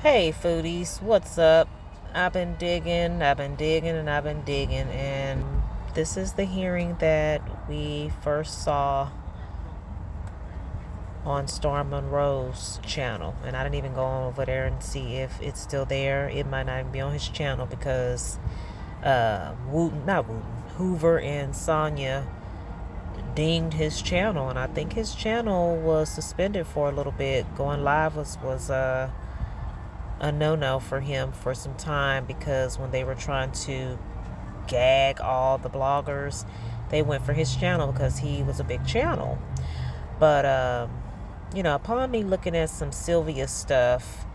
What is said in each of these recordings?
Hey foodies, what's up? I've been digging, and this is the hearing that we first saw on Storm Monroe's channel. And I didn't even go over there and see if it's still there. It might not even be on his channel because Hoover and Sonya dinged his channel, and I think his channel was suspended for a little bit. Going live was a no-no for him for some time because when they were trying to gag all the bloggers, they went for his channel because he was a big channel. But upon me looking at some Sylvia stuff,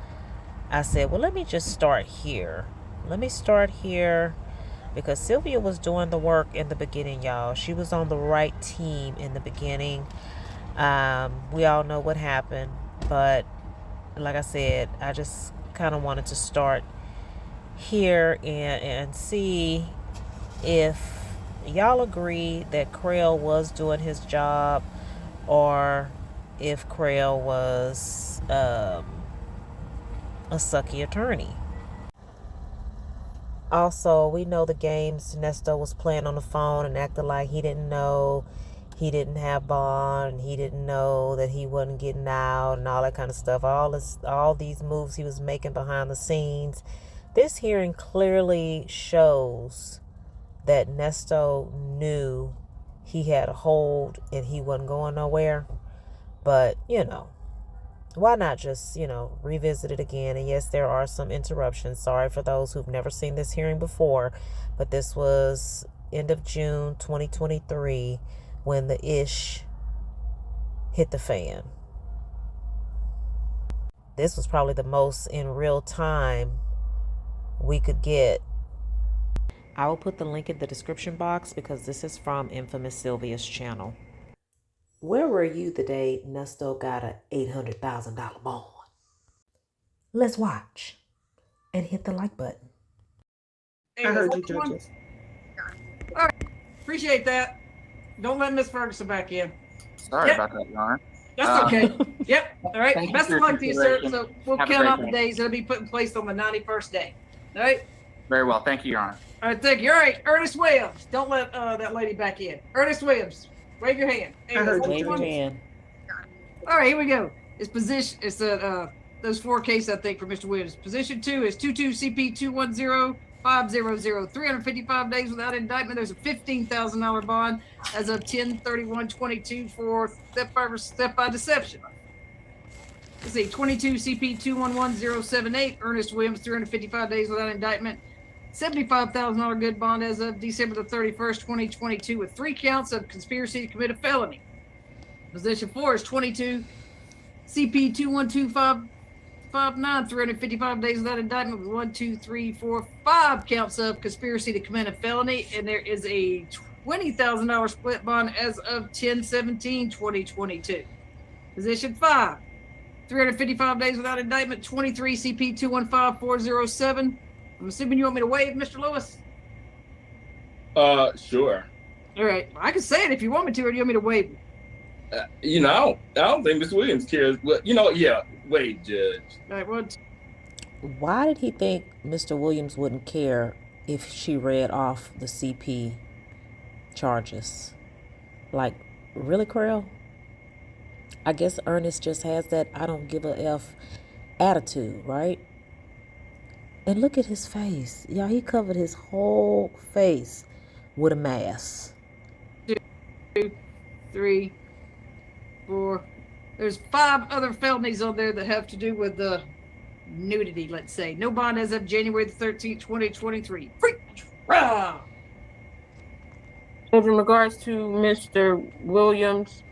I said, well, let me just start here. Because Sylvia was doing the work in the beginning, y'all. She was on the right team in the beginning. We all know what happened, but like I said, I just kind of wanted to start here and see if y'all agree that Crail was doing his job or if Crail was a sucky attorney. Also, we know the games Nesto was playing on the phone and acting like he didn't know he didn't have bond, and he didn't know that he wasn't getting out and all that kind of stuff. All these moves he was making behind the scenes. This hearing clearly shows that Nesto knew he had a hold and he wasn't going nowhere. But, why not just, revisit it again? And yes, there are some interruptions. Sorry for those who've never seen this hearing before, but this was end of June 2023 when the ish hit the fan. This was probably the most in real time we could get. I will put the link in the description box because this is from Infamous Sylvia's channel. Where were you the day Nesto got a $800,000 bond? Let's watch and hit the like button. I heard you, judges. All right, appreciate that. Don't let Miss Ferguson back in. Sorry about that, Your Honor. That's okay. Yep. All right. Best of luck to you, sir. So we'll count out the days. It'll be put in place on the 91st day. All right. Very well. Thank you, Your Honor. All right. Thank you. All right. Ernest Williams. Don't let that lady back in. Ernest Williams. Wave your hand. I heard you. Wave your hand. All right. Here we go. His position is those four cases, I think, for Mr. Williams. Position 2 is 22 CP 210. 500, 355 days without indictment. There's a $15,000 bond as of 10/31/22 for theft by deception. Let's see, 22 CP 211078, Ernest Williams, 355 days without indictment. $75,000 good bond as of December the 31st, 2022, with 3 counts of conspiracy to commit a felony. Position 4 is 22 CP 2125. 355 days without indictment with 1, 2, 3, 4, 5 counts of conspiracy to commit a felony, and there is a $20,000 split bond as of 10/17/2022. Position 5, 355 days without indictment, 23 CP 215407. I'm assuming you want me to waive, Mr. Lewis? Sure. All right, I can say it if you want me to, or do you want me to waive it? I don't think Mr. Williams cares. Well, yeah. Wait, Judge. All right, what? Why did he think Mr. Williams wouldn't care if she read off the CP charges? Like, really, Crail? I guess Ernest just has that I don't give a F attitude, right? And look at his face. Y'all, he covered his whole face with a mask. 2, 3, 4. There's 5 other felonies on there that have to do with the nudity, let's say. No bond as of January the 13th, 2023. Freak! Rah! In regards to Mr. Williams,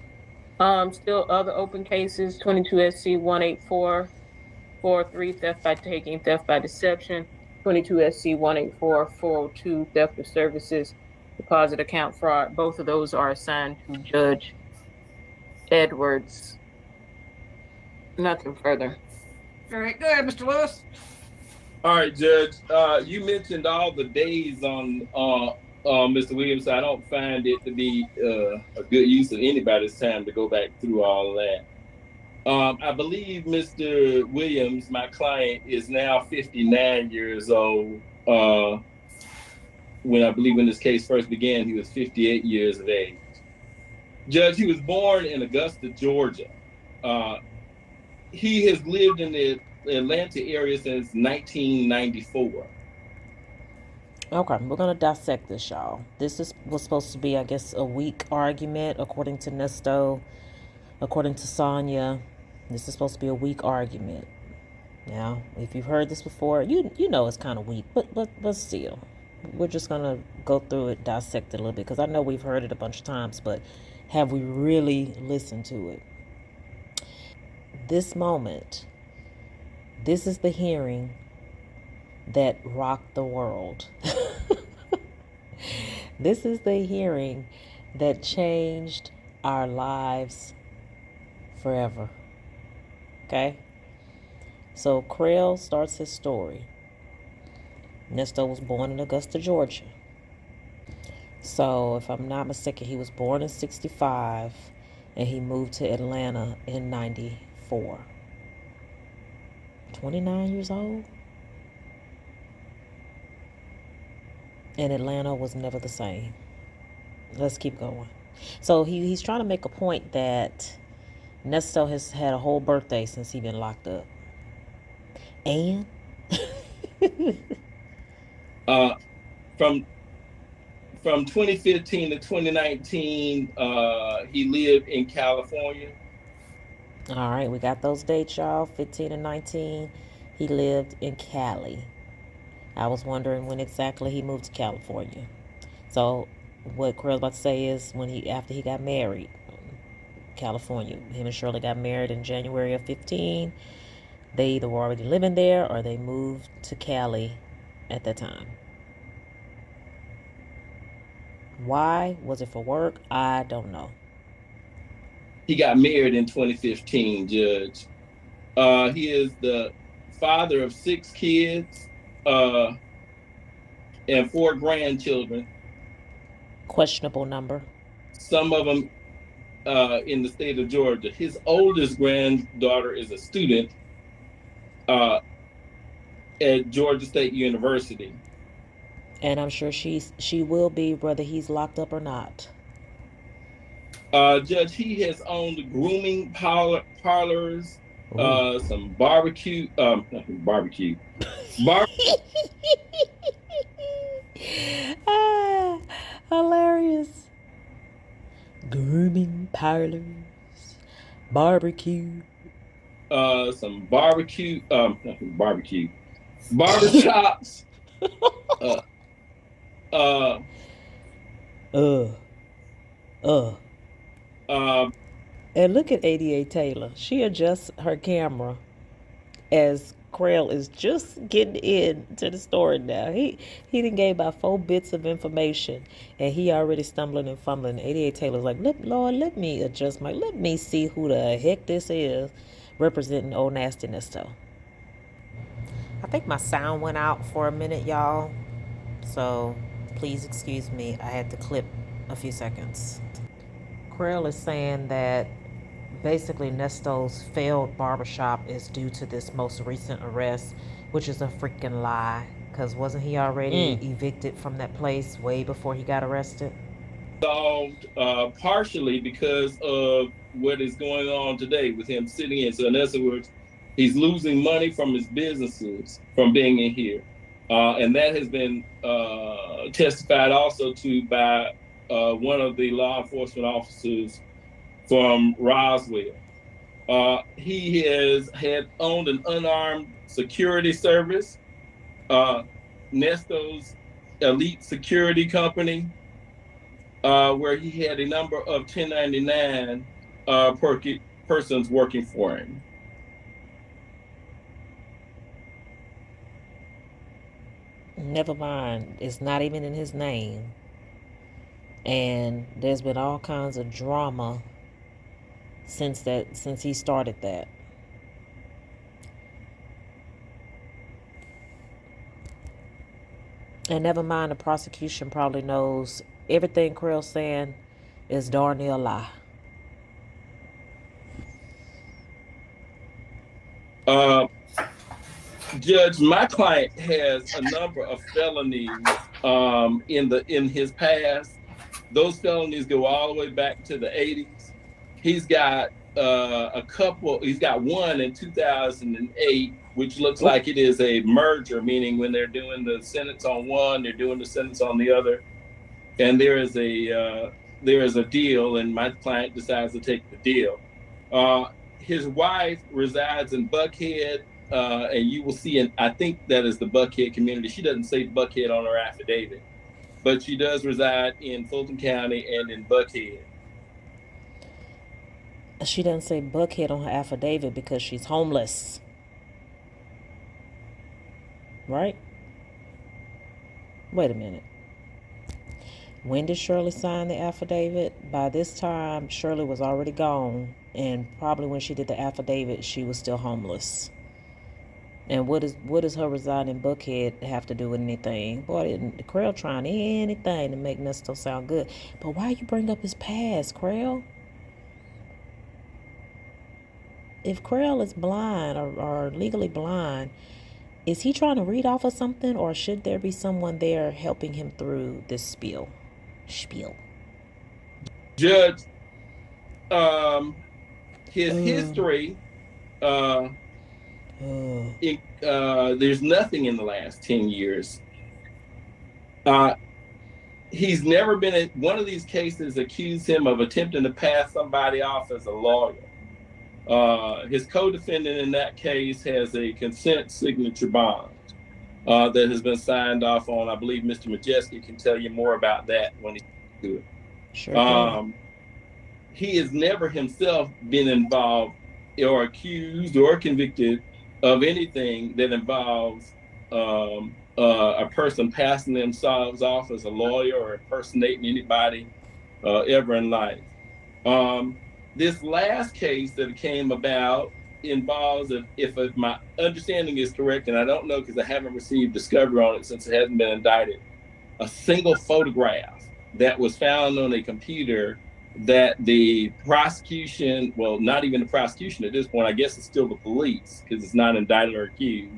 still other open cases, 22 SC 18443, theft by taking, theft by deception, 22 SC 184-402, theft of services, deposit account fraud. Both of those are assigned to Judge Edwards. Nothing further. All right, go ahead, Mr. Lewis. All right, Judge. You mentioned all the days on Mr. Williams. So I don't find it to be a good use of anybody's time to go back through all of that. I believe Mr. Williams, my client, is now 59 years old. When I believe when this case first began, he was 58 years of age. Judge, he was born in Augusta, Georgia. He has lived in the Atlanta area since 1994. Okay, we're gonna dissect this, y'all. Was supposed to be, I guess, a weak argument according to Nesto, according to Sonya. This is supposed to be a weak argument. Now, if you've heard this before, you know it's kind of weak, but still, we're just gonna go through it, dissect it a little bit, because I know we've heard it a bunch of times, but have we really listened to it? This moment, this is the hearing that rocked the world. This is the hearing that changed our lives forever. Okay? So Krell starts his story. Nesto was born in Augusta, Georgia. So if I'm not mistaken, he was born in 65 and he moved to Atlanta in 94. 29 years old? And Atlanta was never the same. Let's keep going. So he's trying to make a point that Nesto has had a whole birthday since he's been locked up. And from 2015 to 2019, he lived in California. All right, we got those dates, y'all. 15 and 19, he lived in Cali. I was wondering when exactly he moved to California. So what Krell's about to say is after he got married, California, him and Shirley got married in January of 15. They either were already living there or they moved to Cali at that time. Why? Was it for work? I don't know. He got married in 2015, Judge. He is the father of 6 kids and 4 grandchildren. Questionable number. Some of them in the state of Georgia. His oldest granddaughter is a student at Georgia State University. And I'm sure she will be, whether he's locked up or not. Judge, he has owned grooming parlors, some barbecue. Hilarious. Grooming parlors, barbecue. Some barbershops. And look at ADA Taylor. She adjusts her camera as Krell is just getting into the story now. He done gave about 4 bits of information and he already stumbling and fumbling. ADA Taylor's like, Lord, let me adjust let me see who the heck this is representing old nasty Nesto. I think my sound went out for a minute, y'all. So please excuse me. I had to clip a few seconds. Krell is saying that basically Nesto's failed barbershop is due to this most recent arrest, which is a freaking lie. Because wasn't he already evicted from that place way before he got arrested? Solved partially because of what is going on today with him sitting in. So in other words, he's losing money from his businesses from being in here. And that has been testified also to by one of the law enforcement officers from Roswell. He had owned an unarmed security service, Nesto's Elite Security Company, where he had a number of 1099 persons working for him. Never mind. It's not even in his name. And there's been all kinds of drama since he started that. And never mind, the prosecution probably knows everything Krell's saying is darn near a lie. Judge, my client has a number of felonies in his past. Those felonies go all the way back to the 80s. He's got he's got one in 2008, which looks like it is a merger, meaning when they're doing the sentence on one, they're doing the sentence on the other. And there is a deal, and my client decides to take the deal. His wife resides in Buckhead, and you will see, and I think that is the Buckhead community. She doesn't say Buckhead on her affidavit, but she does reside in Fulton County and in Buckhead. She doesn't say Buckhead on her affidavit because she's homeless. Right? Wait a minute. When did Shirley sign the affidavit? By this time, Shirley was already gone. And probably when she did the affidavit, she was still homeless. And what does her residing in Buckhead have to do with anything? Boy, the Creel trying anything to make Nesto sound good. But why you bring up his past, Creel? If Creel is blind or legally blind, is he trying to read off of something, or should there be someone there helping him through this spiel? Judge, his history, there's nothing in the last 10 years. He's never been in one of these cases accused him of attempting to pass somebody off as a lawyer. His co-defendant in that case has a consent signature bond that has been signed off on. I believe Mr. Majeski can tell you more about that when he do it. Sure. He has never himself been involved or accused or convicted of anything that involves a person passing themselves off as a lawyer or impersonating anybody ever in life. This last case that came about involves, if my understanding is correct, and I don't know because I haven't received discovery on it since it hasn't been indicted, a single photograph that was found on a computer that the prosecution, well, not even the prosecution at this point, I guess it's still the police because it's not indicted or accused.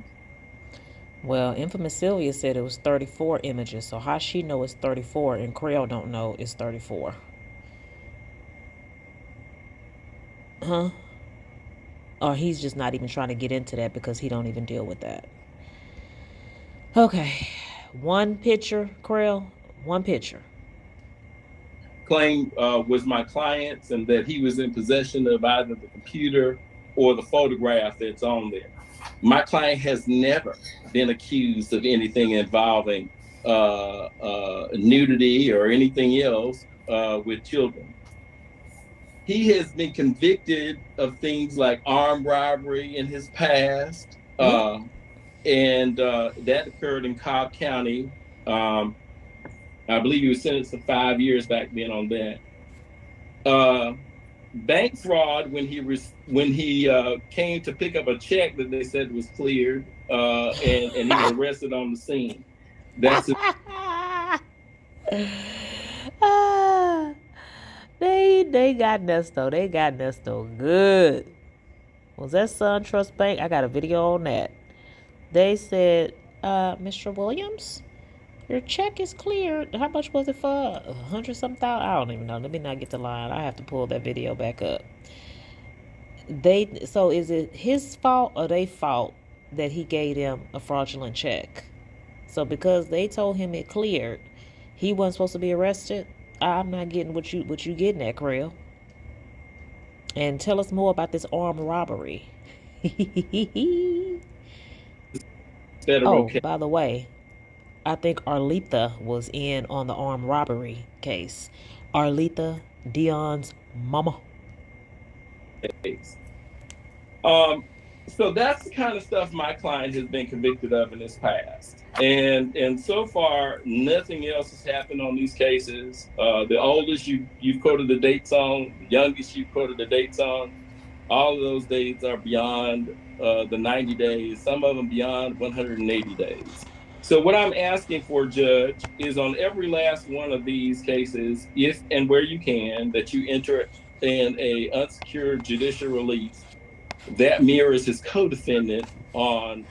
Well, Infamous Sylvia said it was 34 images, so how she know it's 34 and Creel don't know it's 34? Huh? Or he's just not even trying to get into that because he don't even deal with that. Okay. One picture, Creel. One picture. Claim was my client's and that he was in possession of either the computer or the photograph that's on there. My client has never been accused of anything involving nudity or anything else with children. He has been convicted of things like armed robbery in his past, and that occurred in Cobb County. I believe he was sentenced to 5 years back then on that. Bank fraud when he came to pick up a check that they said was cleared, and he was arrested on the scene. That's it. They got Nesto. They got Nesto good. Was that SunTrust Bank? I got a video on that. They said, Mr. Williams, your check is cleared. How much was it for? 100-something thousand? I don't even know. Let me not get the line. I have to pull that video back up. So is it his fault or their fault that he gave them a fraudulent check? So because they told him it cleared, he wasn't supposed to be arrested? I'm not getting what you getting at, Creel. And tell us more about this armed robbery. By the way, I think Arletha was in on the armed robbery case. Arletha, Dion's mama. So that's the kind of stuff my client has been convicted of in his past. And so far, nothing else has happened on these cases. The oldest you've quoted the dates on, the youngest you've quoted the dates on, all of those dates are beyond the 90 days, some of them beyond 180 days. So what I'm asking for, Judge, is on every last one of these cases, if and where you can, that you enter in a unsecured judicial release that mirrors his co-defendant on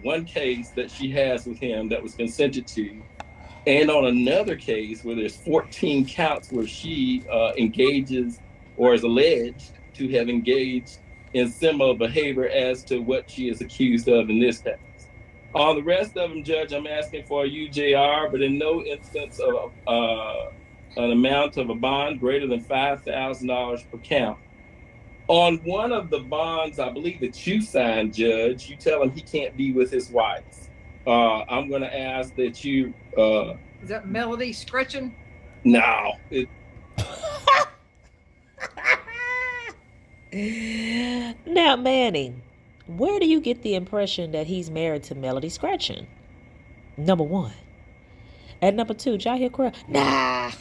one case that she has with him that was consented to, and on another case where there's 14 counts where she engages or is alleged to have engaged in similar behavior as to what she is accused of in this case. On the rest of them, Judge, I'm asking for a UJR, but in no instance of an amount of a bond greater than $5,000 per count. On one of the bonds, I believe that you signed, Judge, you tell him he can't be with his wife. I'm going to ask that you. Is that Melody Scretchen? No. Now, Manning, where do you get the impression that he's married to Melody Scretchen? Number one. And number two, did y'all hear Krill? Nah.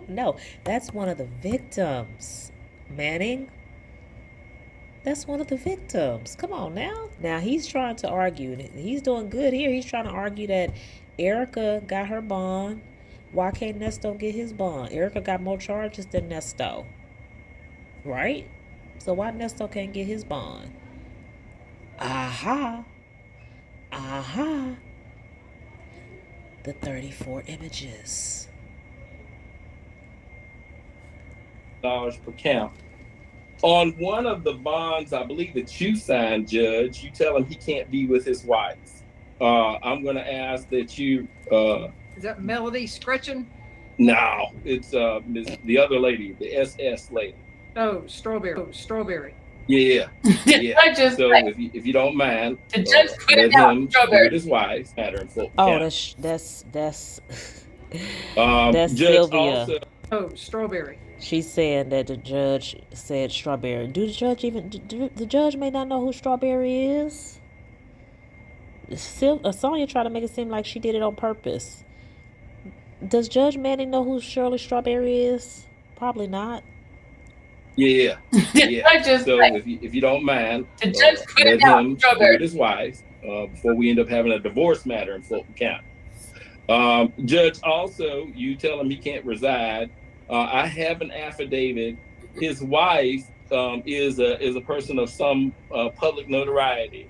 No, that's one of the victims. Manning, that's one of the victims. Come on now. Now he's trying to argue, and he's doing good here. He's trying to argue that Erica got her bond. Why can't Nesto get his bond? Erica got more charges than Nesto. Right? So why Nesto can't get his bond? Aha. Aha. The 34 images. Dollars per count. On one of the bonds, I believe that you signed, Judge, you tell him he can't be with his wife. I'm going to ask that you. Is that Melody Scretchen? No, it's the other lady, the SS lady. Oh, Strawberry. Yeah, yeah. So if you don't mind, let him with his wife matter in full. Oh, that's Judge Sylvia. Also, Oh, Strawberry. She's saying that the judge said Strawberry. Do the judge may not know who Strawberry is? Sonya tried to make it seem like she did it on purpose. Does Judge Manning know who Shirley Strawberry is? Probably not. Yeah. So if you don't mind, let him with his wife before we end up having a divorce matter in Fulton County. Judge, also, you tell him he can't reside. I have an affidavit. His wife is a person of some public notoriety.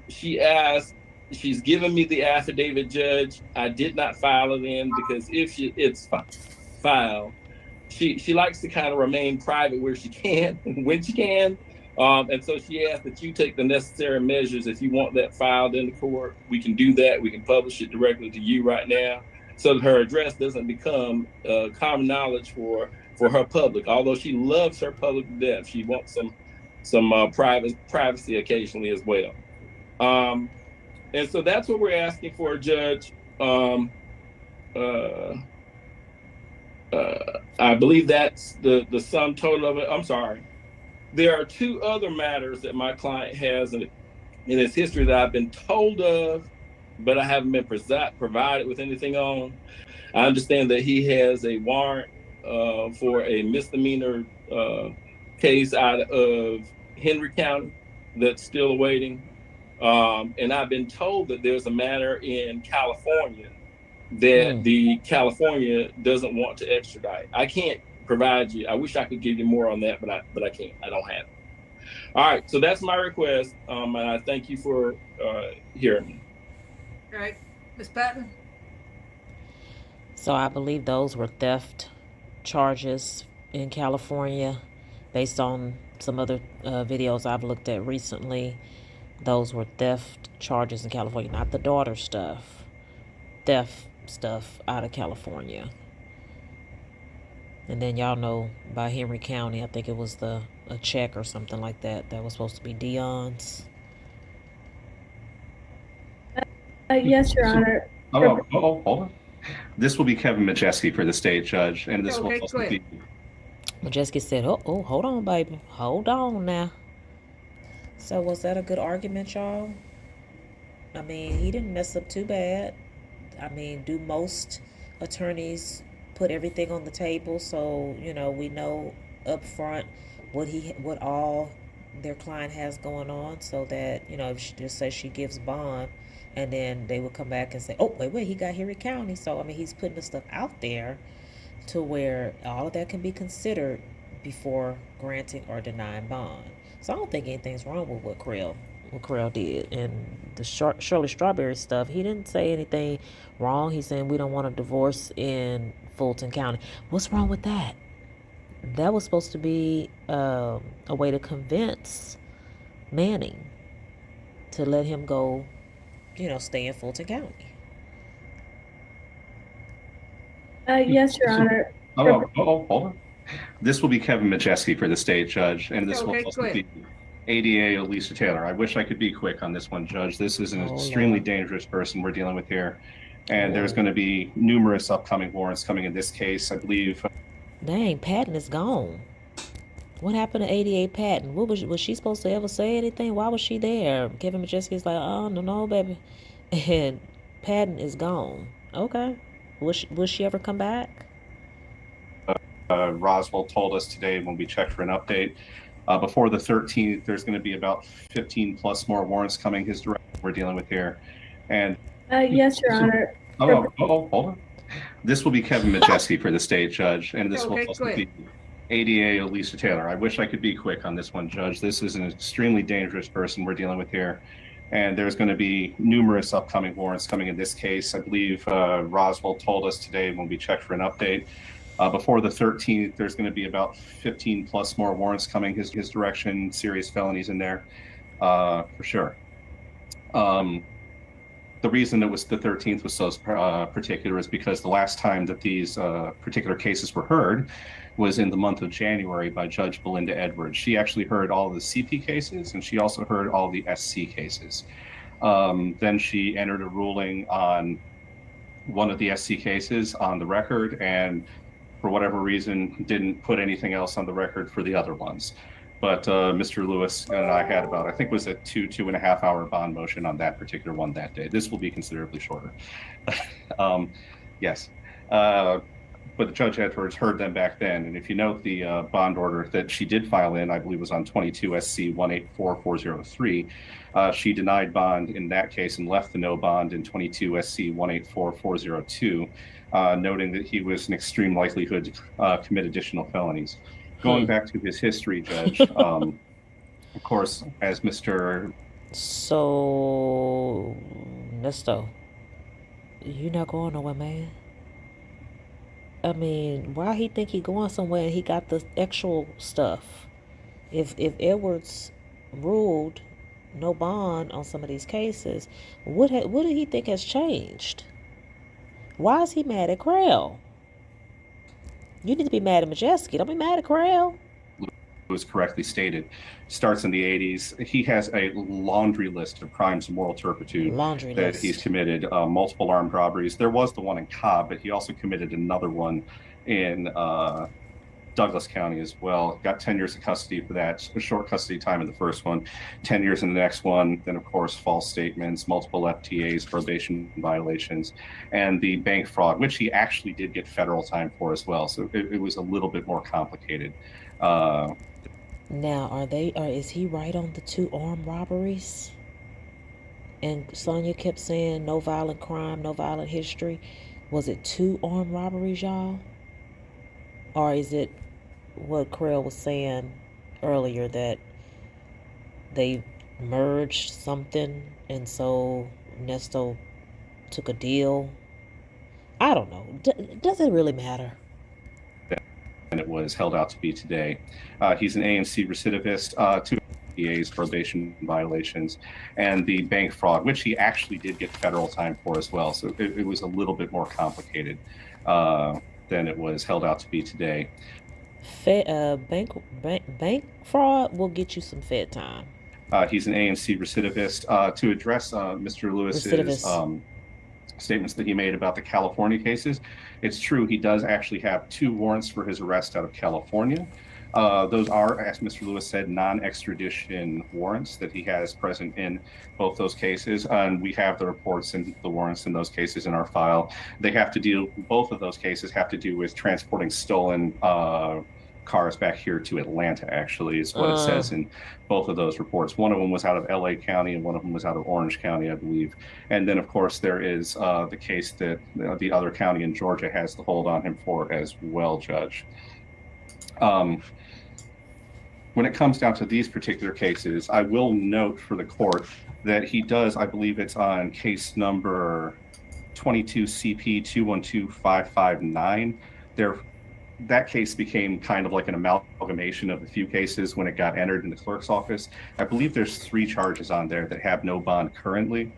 She's given me the affidavit, Judge. I did not file it in because if it's filed, she likes to kind of remain private where she can and when she can. And so she asked that you take the necessary measures. If you want that filed in the court, we can do that. We can publish it directly to you right now so that her address doesn't become common knowledge for her public. Although she loves her public to death, she wants some privacy occasionally as well. And so that's what we're asking for, Judge. I believe that's the sum total of it. I'm sorry. There are two other matters that my client has in his history that I've been told of, but I haven't been provided with anything on. I understand that he has a warrant for a misdemeanor case out of Henry County that's still awaiting. And I've been told that there's a matter in California that the California doesn't want to extradite. I can't provide you. I wish I could give you more on that, but I can't. I don't have it. All right, so that's my request, and I thank you for hearing me. All right, Ms. Patton. So I believe those were theft charges in California, based on some other videos I've looked at recently. Those were theft charges in California, not the daughter stuff. Theft stuff out of California. And then y'all know by Henry County, I think it was a check or something like that was supposed to be Dion's. Yes, Your Honor. Hold on. This will be Kevin Majeski for the state judge, and this will also be. Majeski said, "Oh, hold on, baby, hold on now." So was that a good argument, y'all? I mean, he didn't mess up too bad. I mean, do most attorneys put everything on the table so we know up front what all their client has going on, so that if she just says she gives bond, and then they would come back and say, oh wait, he got Henry County. So I mean, he's putting the stuff out there to where all of that can be considered before granting or denying bond. So I don't think anything's wrong with what Krill what Carell did. And the Shirley Strawberry stuff, he didn't say anything wrong. He's saying we don't want a divorce in Fulton County. What's wrong with that? That was supposed to be a way to convince Manning to let him go, stay in Fulton County. Yes, Your Honor. Hold on. This will be Kevin Majeski for the state judge, and this will also be ADA Elisa Taylor. I wish I could be quick on this one, Judge. This is an extremely dangerous person we're dealing with here, and there's going to be numerous upcoming warrants coming in this case. I believe. Dang, Patton is gone. What happened to ADA Patton? What was she supposed to ever say anything? Why was she there? Kevin Majeski's like, oh no, baby, and Patton is gone. Okay, will she ever come back? Roswell told us today when we checked for an update. Before the 13th, there's going to be about 15 plus more warrants coming his direction we're dealing with here. And yes, Your Honor. Hold on. This will be Kevin Majeski for the state judge, and this will also be ADA Elisa Taylor. I wish I could be quick on this one, Judge. This is an extremely dangerous person we're dealing with here, and there's going to be numerous upcoming warrants coming in this case. I believe Roswell told us today when we checked for an update. Before the 13th, there's going to be about 15 plus more warrants coming his direction, serious felonies in there, for sure. The reason it was the 13th was so particular is because the last time that these particular cases were heard was in the month of January by Judge Belinda Edwards. She actually heard all the CP cases, and she also heard all the SC cases. Then she entered a ruling on one of the SC cases on the record, and for whatever reason, didn't put anything else on the record for the other ones. But Mr. Lewis and I had about, I think it was a 2.5 hour bond motion on that particular one that day. This will be considerably shorter. Yes. But Judge Edwards heard them back then. And if you note the bond order that she did file in, I believe was on 22 SC 184403, she denied bond in that case and left the no bond in 22 SC 184402, noting that he was an extreme likelihood to commit additional felonies. Going back to his history, Judge, of course, as Mr. So, Nesto, you not going nowhere, man. I mean, why he think he going somewhere and he got the actual stuff? If Edwards ruled no bond on some of these cases, what did he think has changed? Why is he mad at Carell? You need to be mad at Majeski. Don't be mad at Carell. Was correctly stated, starts in the 80s. He has a laundry list of crimes of moral turpitude that he's committed, multiple armed robberies. There was the one in Cobb, but he also committed another one in Douglas County as well. Got 10 years of custody for that, a short custody time in the first one, 10 years in the next one. Then, of course, false statements, multiple FTAs, probation violations, and the bank fraud, which he actually did get federal time for as well. So it was a little bit more complicated. Now, is he right on the 2 armed robberies? And Sonya kept saying no violent crime, no violent history. Was it 2 armed robberies, y'all? Or is it what Carell was saying earlier, that they merged something and so Nesto took a deal? I don't know. Does it really matter? And it was held out to be today. He's an AMC recidivist, 2 FTAs, probation violations, and the bank fraud, which he actually did get federal time for as well. So it was a little bit more complicated than it was held out to be today. Bank fraud will get you some Fed time. He's an AMC recidivist. To address Mr. Lewis's statements that he made about the California cases, it's true, he does actually have 2 warrants for his arrest out of California. Those are, as Mr. Lewis said, non-extradition warrants that he has present in both those cases. And we have the reports and the warrants in those cases in our file. Both of those cases have to do with transporting stolen cars back here to Atlanta, actually, is what it says in both of those reports. One of them was out of LA County and one of them was out of Orange County, I believe. And then, of course, there is the case that the other county in Georgia has the hold on him for as well, Judge. when it comes down to these particular cases, I will note for the court that he does, I believe it's on case number 22 CP 212559. That case became kind of like an amalgamation of a few cases when it got entered in the clerk's office. I believe there's 3 charges on there that have no bond currently.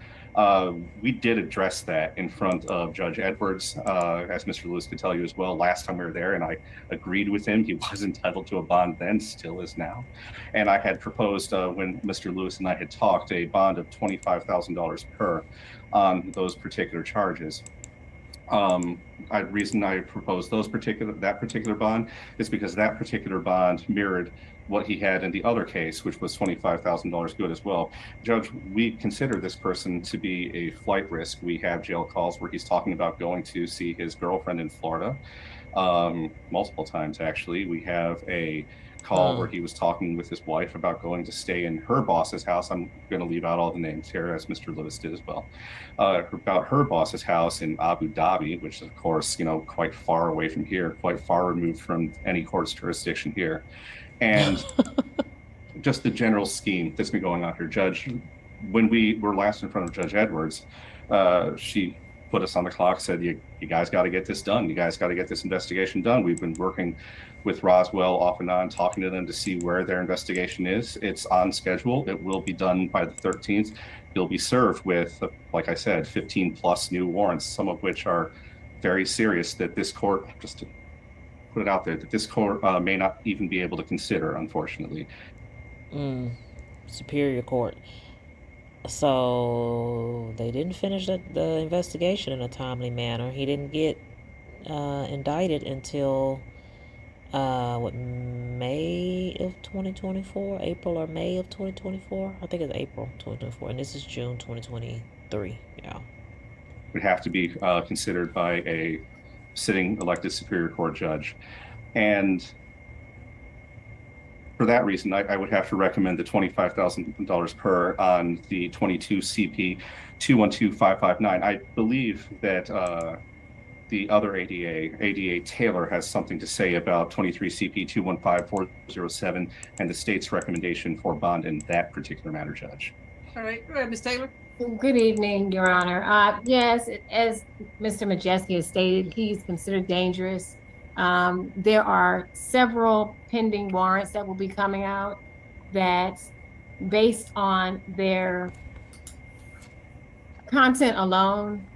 We did address that in front of Judge Edwards, as Mr. Lewis could tell you as well, last time we were there, and I agreed with him. He was entitled to a bond then, still is now. And I had proposed, when Mr. Lewis and I had talked, a bond of $25,000 per on those particular charges. Reason I proposed that particular bond is because that particular bond mirrored what he had in the other case, which was $25,000 good as well. Judge, we consider this person to be a flight risk. We have jail calls where he's talking about going to see his girlfriend in Florida, multiple times actually. We have a call where he was talking with his wife about going to stay in her boss's house. I'm going to leave out all the names here, as Mr. Lewis did as well, about her boss's house in Abu Dhabi, which is, of course, quite far away from here, quite far removed from any court's jurisdiction here. And just the general scheme that's been going on here. Judge, when we were last in front of Judge Edwards, she put us on the clock, said, you guys got to get this done. You guys got to get this investigation done. We've been working with Roswell off and on, talking to them to see where their investigation is. It's on schedule. It will be done by the 13th. You'll be served with, like I said, 15 plus new warrants, some of which are very serious, that this court, just to put it out there, that this court may not even be able to consider, unfortunately. Superior Court. So they didn't finish the investigation in a timely manner. He didn't get indicted until May of 2024, April or May of 2024. I think it's April 2024, and this is June 2023. Yeah, would have to be considered by a sitting elected Superior Court judge, and for that reason, I would have to recommend the $25,000 per on the 22 CP 212559. I believe that the other ADA Taylor, has something to say about 23 CP 215407 and the state's recommendation for bond in that particular matter, Judge. All right, go ahead, Ms. Taylor. Good evening, Your Honor. Yes, as Mr. Majeski has stated, he's considered dangerous. There are several pending warrants that will be coming out that, based on their content alone,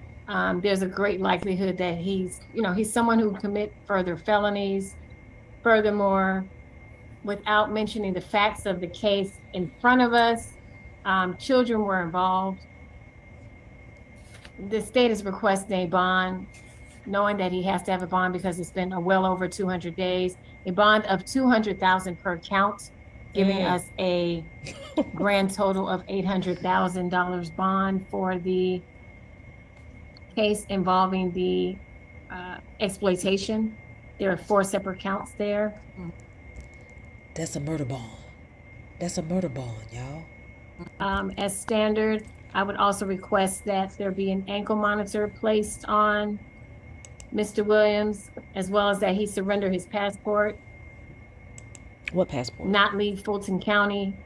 there's a great likelihood that he's someone who commit further felonies. Furthermore, without mentioning the facts of the case in front of us, children were involved. The state is requesting a bond, knowing that he has to have a bond because it's been well over 200 days, a bond of $200,000 per count, giving us a grand total of $800,000 bond for the case involving the exploitation. There are 4 separate counts there. That's a murder bond. That's a murder bond, y'all. As standard, I would also request that there be an ankle monitor placed on Mr. Williams, as well as that he surrender his passport. What passport? Not leave Fulton County.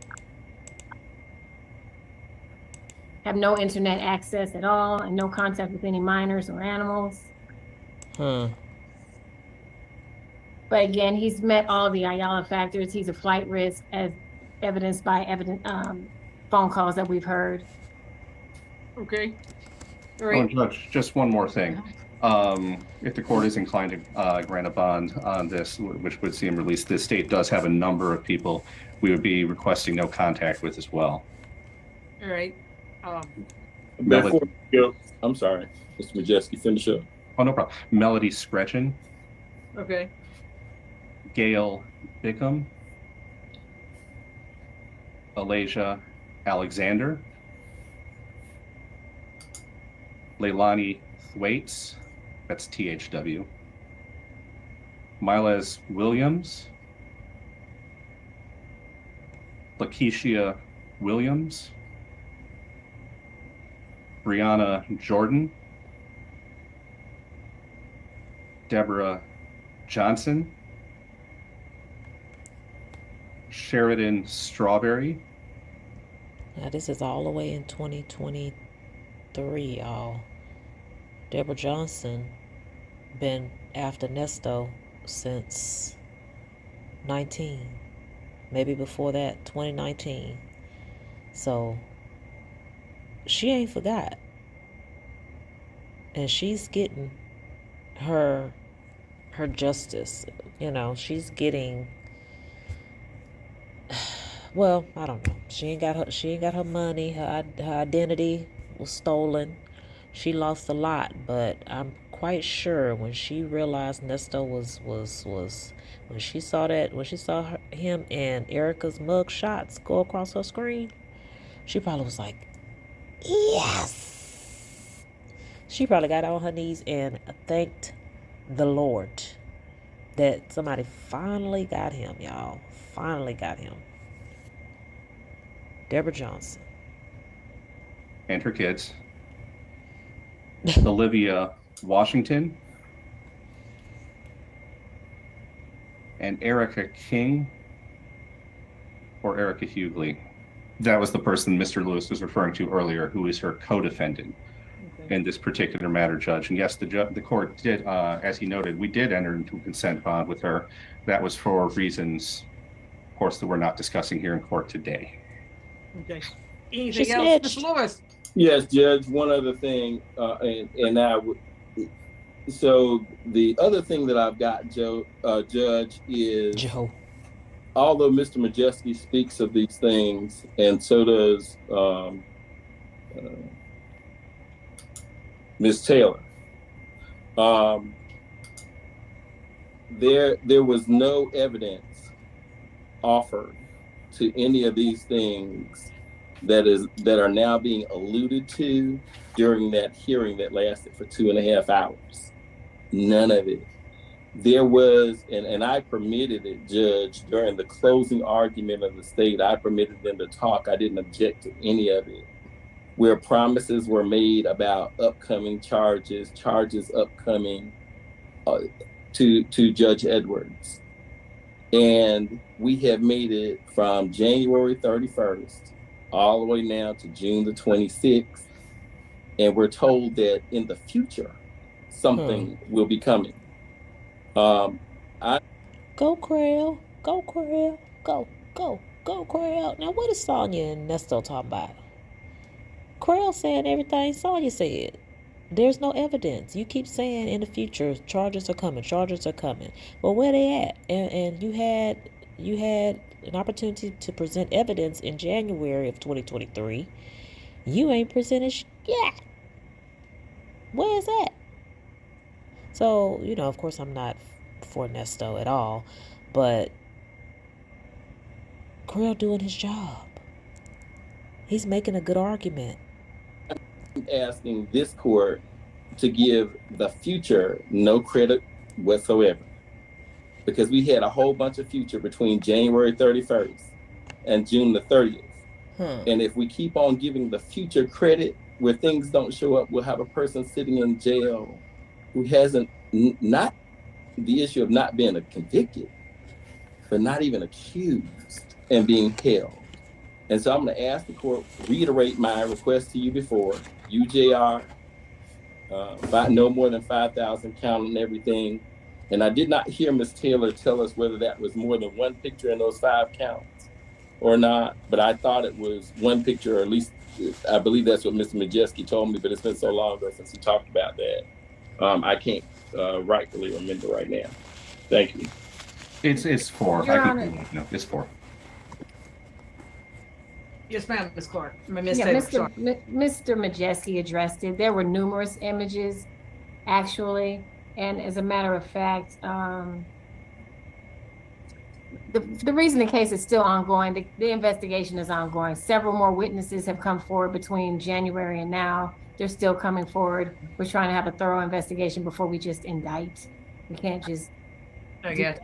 Have no internet access at all, and no contact with any minors or animals. But again, he's met all the Ayala factors. He's a flight risk, as evidenced by phone calls that we've heard. Okay. All right. Judge, just one more thing. If the court is inclined to grant a bond on this, which would see him released, the state does have a number of people we would be requesting no contact with as well. All right. Before you go, I'm sorry, Mr. Majeski, finish up. Oh, no problem. Melody Scretchen. Okay. Gail Bickham. Alasia Alexander. Leilani Thwaites, that's THW. Miles Williams. Lakeisha Williams. Brianna Jordan. Deborah Johnson. Sheridan Strawberry. Now, this is all the way in 2023, y'all. Deborah Johnson been after Nesto since 19, maybe before that, 2019. So she ain't forgot, and she's getting her justice. You know, she's getting, well, I don't know. She ain't got her money. Her identity was stolen. She lost a lot, but I'm quite sure when she realized Nesto was when she saw him and Erica's mug shots go across her screen, she probably was like, yes. She probably got on her knees and thanked the Lord that somebody finally got him, y'all. Finally got him. Deborah Johnson. And her kids. Olivia Washington. And Erica King. Or Erica Hughley. That was the person Mr. Lewis was referring to earlier, who is her co-defendant in this particular matter, Judge. And yes, the court did, as he noted, we did enter into a consent bond with her. That was for reasons, of course, that we're not discussing here in court today. Okay. Anything else, Mr. Lewis? Yes, Judge. One other thing, so the other thing that I've got, Judge, is although Mr. Majeski speaks of these things, and so does Ms. Taylor, there was no evidence offered to any of these things that are now being alluded to during that hearing that lasted for 2.5 hours. None of it. There was, and I permitted it, Judge, during the closing argument of the state, I permitted them to talk. I didn't object to any of it, where promises were made about upcoming charges upcoming to Judge Edwards. And we have made it from January 31st all the way now to June the 26th. And we're told that in the future, something will be coming. Go Crail, go Crail, go Crail. Now what is Sonya and Nesto talking about? Crail saying everything Sonya said. There's no evidence. You keep saying in the future charges are coming. Well, where they at? And you had an opportunity to present evidence in January of 2023. You ain't presented yet. Where is that? So, you know, of course I'm not for Nesto at all, but Crail doing his job. He's making a good argument. I'm asking this court to give the future no credit whatsoever, because we had a whole bunch of future between January 31st and June the 30th. And if we keep on giving the future credit where things don't show up, we'll have a person sitting in jail who hasn't, not the issue of not being convicted, but not even accused and being held. And so I'm going to ask the court, reiterate my request to you before, UJR, no more than 5,000 counting everything. And I did not hear Ms. Taylor tell us whether that was more than one picture in those 5 counts or not, but I thought it was one picture, or at least I believe that's what Mr. Majeski told me, but it's been so long ago since he talked about that. I can't rightfully remember right now. Thank you. It's 4. Your I Honor. think no, it's 4. Yes, ma'am, Ms. Clark. Ms. Yeah, Taylor, Mr. sorry. Mr. Majeski addressed it. There were numerous images, actually, and as a matter of fact, the reason the case is still ongoing, the investigation is ongoing. Several more witnesses have come forward between January and now. They're still coming forward. We're trying to have a thorough investigation before we just indict. We can't just. Okay. All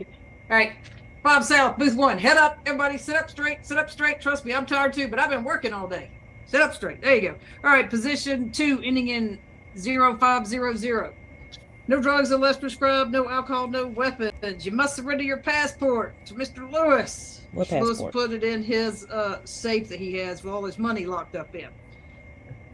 right. Bob South, booth 1. Head up. Everybody sit up straight. Sit up straight. Trust me, I'm tired too, but I've been working all day. Sit up straight. There you go. All right. Position 2 ending in 0500. No drugs unless prescribed, no alcohol, no weapons. You must surrender your passport to Mr. Lewis. What Mr. Lewis passport? put it in his safe that he has with all his money locked up in.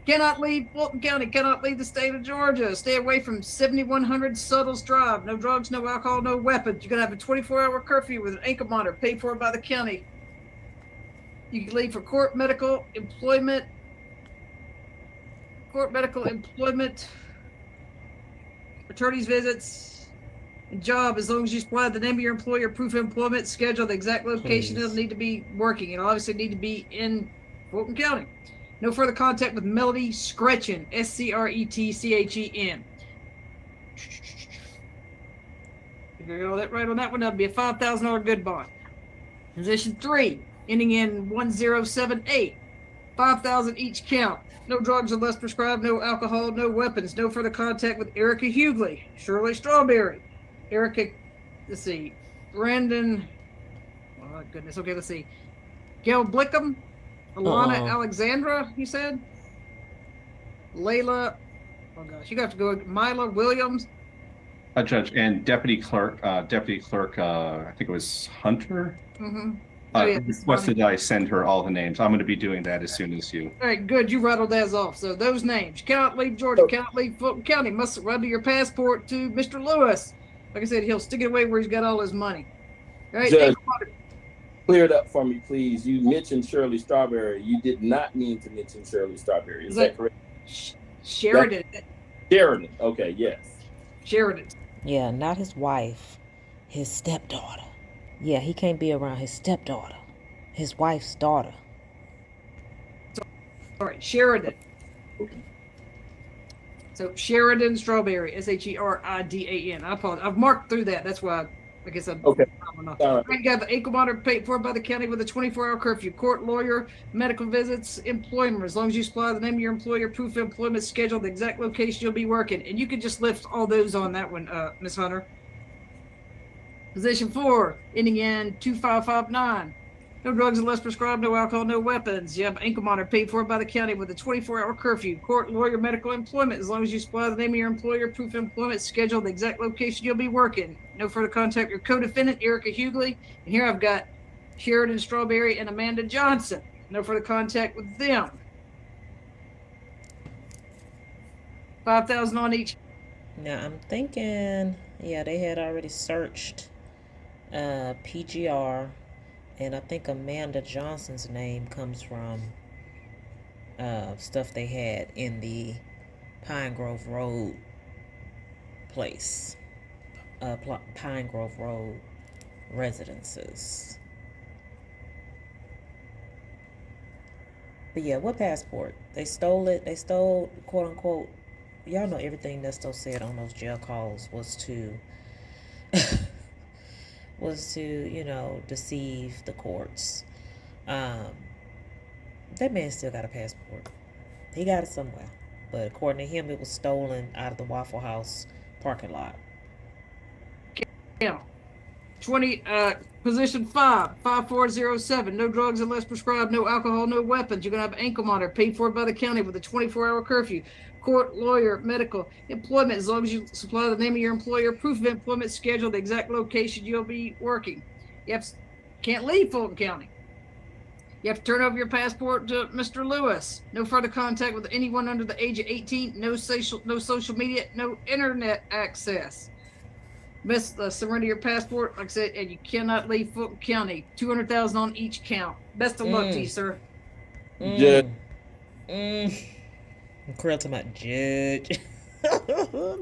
Cannot leave Fulton County, cannot leave the state of Georgia. Stay away from 7100 Suttles Drive. No drugs, no alcohol, no weapons. You're going to have a 24-hour curfew with an ankle monitor paid for by the county. You can leave for court, medical, employment, attorney's visits, and job, as long as you supply the name of your employer, proof of employment, schedule, the exact location it'll need to be working. It'll obviously need to be in Fulton County. No further contact with Melody Scretchen, Scretchen. If you got all that right on that one, that'll be a $5,000 good bond. Position 3, ending in 1078, 5,000 each count. No drugs unless prescribed, no alcohol, no weapons. No further contact with Erica Hughley, Shirley Strawberry, Erica, let's see, Brandon, oh my goodness, okay, let's see, Gail Blickham, Alana Alexandra, you said? Layla, oh gosh, you have to go, Mila Williams. Judge, and Deputy Clerk, I think it was Hunter, requested that I send her all the names. I'm going to be doing that as soon as you. All right, good, you rattled those off. So those names, you cannot leave Georgia, cannot leave Fulton County, must surrender your passport to Mr. Lewis. Like I said, he'll stick it away where he's got all his money. All right, Judge, clear it up for me, please. You mentioned Shirley Strawberry. You did not mean to mention Shirley Strawberry. Is that correct? Sheridan. Sheridan. Okay, yes. Sheridan. Yeah, not his wife, his stepdaughter. Yeah, he can't be around his stepdaughter, his wife's daughter. Sorry, Sheridan. So Sheridan Strawberry, Sheridan. I apologize. I've marked through that. That's why I guess I'm okay. I got the ankle monitor paid for by the county with a 24-hour curfew. Court, lawyer, medical visits, employment. As long as you supply the name of your employer, proof of employment, schedule, the exact location you'll be working. And you can just lift all those on that one, Ms. Hunter. Position 4, ending in 2559. No drugs unless prescribed, no alcohol, no weapons. You have ankle monitor paid for by the county with a 24-hour curfew. Court, lawyer, medical, employment. As long as you supply the name of your employer, proof of employment, schedule, the exact location you'll be working. No further contact with your co-defendant, Erica Hughley. And here I've got Sheridan Strawberry and Amanda Johnson. No further contact with them. 5,000 on each. Now I'm thinking, yeah, they had already searched PGR. And I think Amanda Johnson's name comes from stuff they had in the Pine Grove Road place. Pine Grove Road residences. But yeah, what passport? They stole it. They stole, quote unquote. Y'all know everything Nesto said on those jail calls was to... you know, deceive the courts. That man still got a passport. He got it somewhere. But according to him, it was stolen out of the Waffle House parking lot. Yeah. 20, position 5, 5407. No drugs unless prescribed, no alcohol, no weapons. You're going to have ankle monitor paid for by the county with a 24-hour curfew. Court, lawyer, medical, employment, as long as you supply the name of your employer, proof of employment, schedule, the exact location you'll be working. You can't leave Fulton County. You have to turn over your passport to Mr. Lewis. No further contact with anyone under the age of 18. No social media, no internet access. Surrender your passport, like I said, and you cannot leave Fulton County. 200,000 on each count. Best of luck to you, sir. Judge. Krill to my judge.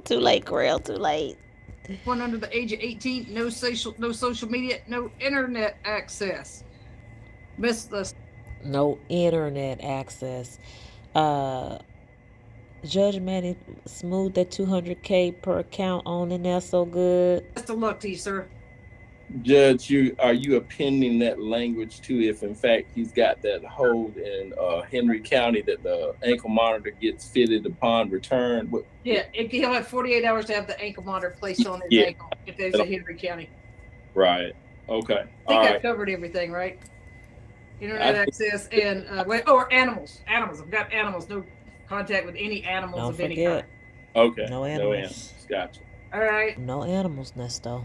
Too late, Krill. Too late. One under the age of 18. No social media, no internet access. No internet access. Judge Manny smooth that $200K per account on in there so good. Best of luck to you, sir. Judge, are you appending that language to if in fact he's got that hold in Henry County that the ankle monitor gets fitted upon return? Yeah, he'll have 48 hours to have the ankle monitor placed on his ankle if there's a Henry County. Right. Okay. I think I covered everything, right? Internet access and or animals. I've got animals. No contact with any animals of any kind. Okay. No animals. Gotcha. All right. No animals, Nesto.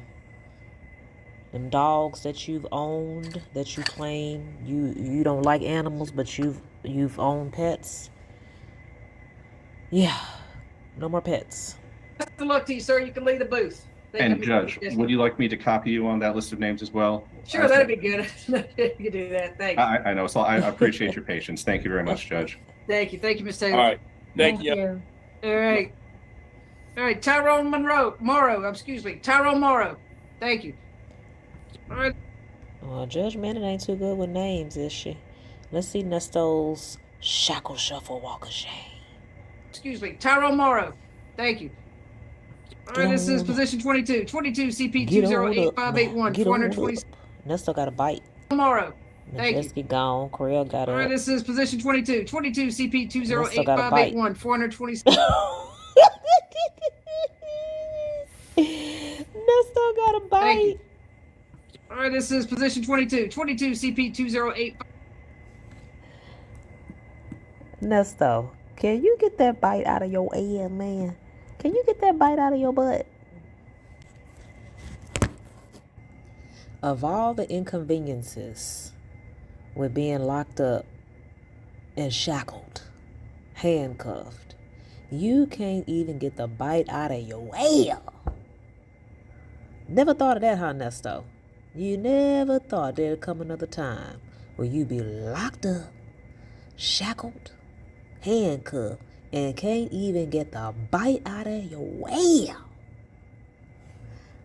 Them dogs that you've owned, that you claim you don't like animals, but you've owned pets. Yeah, no more pets. Best of luck to you, sir. You can leave the booth. And Judge, would you like me to copy you on that list of names as well? Sure, that'd be good. You can do that. Thanks. I know. So I appreciate your patience. Thank you very much, Judge. Thank you, Miss Taylor. All right. Thank you. All right. Tyrone Morrow. Thank you. All right. Well, Judge Manning ain't too good with names, is she? Let's see Nesto's shackle shuffle walk of shame. Tyrone Morrow. Thank you. All right, this is position 22. 22 CP 208581. 420. Nesto got a bite. Morrow. Thank you. Majeski gone. Correa got it. All right, this is position 22. 22 CP 208581. 426. Nesto got a bite. All right, this is position 22. 22 CP 208. Nesto, can you get that bite out of your ass, man? Can you get that bite out of your butt? Of all the inconveniences with being locked up and shackled, handcuffed, you can't even get the bite out of your ass. Never thought of that, huh, Nesto? You never thought there'd come another time where you'd be locked up, shackled, handcuffed, and can't even get the bite out of your ass.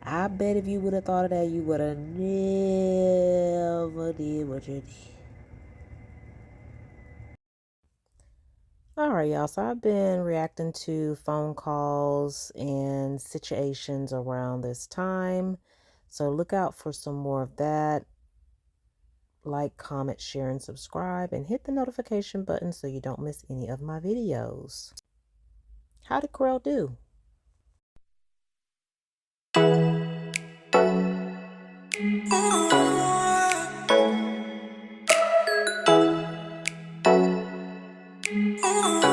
I bet if you would have thought of that, you would have never did what you did. All right, y'all. So I've been reacting to phone calls and situations around this time. So look out for some more of that. Like, comment, share, and subscribe, and hit the notification button so you don't miss any of my videos. How did Corell do? Oh.